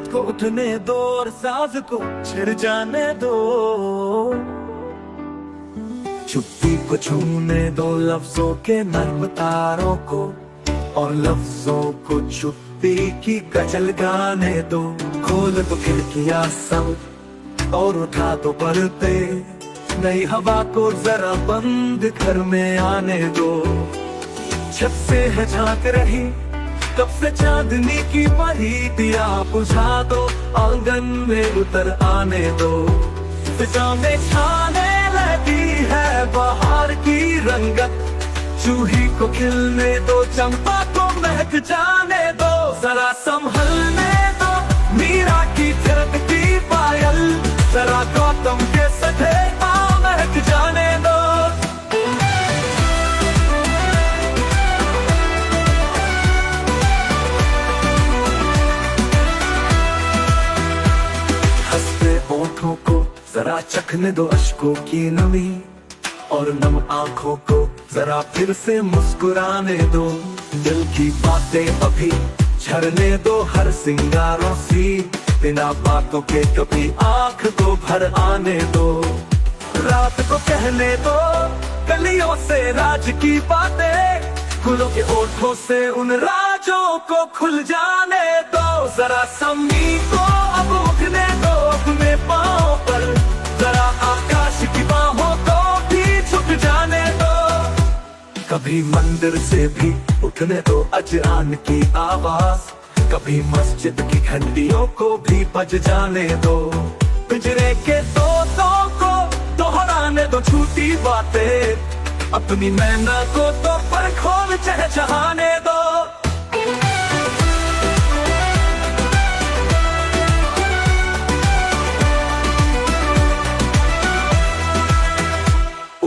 रात को उठने दो और साज को छिड़ जाने दो। चुप्पी को छूने दो लफ्जों के नर्म तारों को, और लफ्जों को चुप्पी की गजल गाने दो। खोल दो खिड़कियां सब और उठा दो पर्दे, नई हवा को जरा बंद घर में आने दो। छत से है झांक रही कब से चांदनी की परी, दिया बुझा दो आंगन में उतर आने दो। फिजा में छाने लगी है बाहर की रंगत, चूही को खिलने दो चंपा को महक जाने दो। जरा संभलने दो मीरा की थिरकती पायल, जरा गौतम के सधे पाँव महक जाने दो। हंसते होठों को जरा चखने दो अश्कों की नमी, और नम आंखों को जरा फिर से मुस्कुराने दो। दिल की बातें अभी झरने दो हर सिंगारों सी, बिना बातों के कभी आंख को भर आने दो। रात को कहने दो गलियों से राज की बातें, फूलों के ओठों से उन राजों को खुल जाने दो। जरा सम्मी को अब उठने दो अपने पाँव पर, जरा आकाश की बाहों को भी झुक जाने दो। कभी मंदिर से भी उठने दो अजरान की आवाज, कभी मस्जिद की घंटियों को भी बज जाने दो। पिंजरे के तोतों को दोहराने दो झूठी बातें, अपनी मैना को तो पर खोल चहचहाने दो।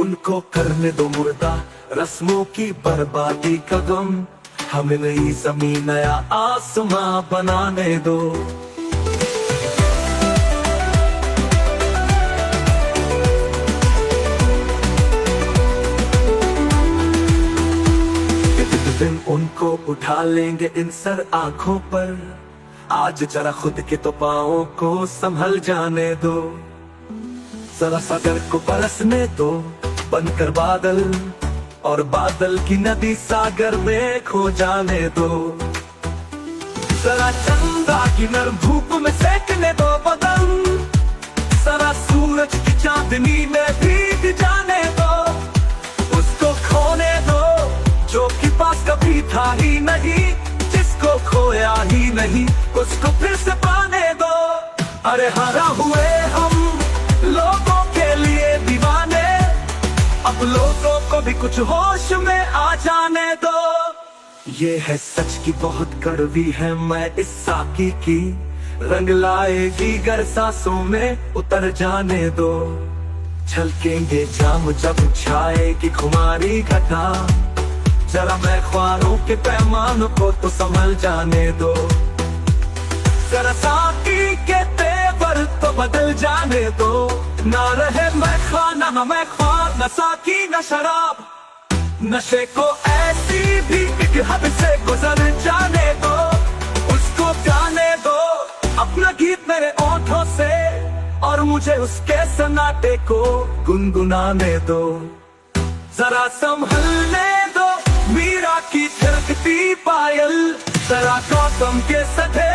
उनको करने दो मुर्दा रस्मों की बर्बादी का गम, हमें नई जमीन नया आसमां बनाने दो। दिन उनको उठा लेंगे इन सर आंखों पर, आज जरा खुद के तो पाँवों को संभल जाने दो। जरा सागर को बरसने दो बनकर बादल, और बादल की नदी सागर में खो जाने दो। जरा चंदा की नर्म धूप में सेकने दो बदन, जरा सूरज की चांदनी में भीग जाने दो। उसको खोने दो जो कि पास कभी था ही नहीं, जिसको खोया ही नहीं उसको फिर से पाने दो। अरे हरा हुए हम लोगों के लिए दीवाने, अब लोगों को भी कुछ होश में आ जाने दो। ये है सच की बहुत कड़वी है मैं इस साकी की, रंग लाएगी गर सांसों में उतर जाने दो। छलकेंगे जाम जब छाएगी खुमारी घटा, जरा मैं ख्वारों के पैमानों को तो संभल जाने दो। जरा साकी के तेवर तो बदल जाने दो, ना रहे मैं खाना न मैं ख्वार, न साकी न शराब। नशे को ऐसी भी एक हद से गुजर जाने दो, उसको गाने दो अपना गीत मेरे ओंठों से, और मुझे उसके सन्नाटे को गुनगुनाने दो। जरा संभलने दो मीरा की थिरकती पायल, जरा गौतम के सधे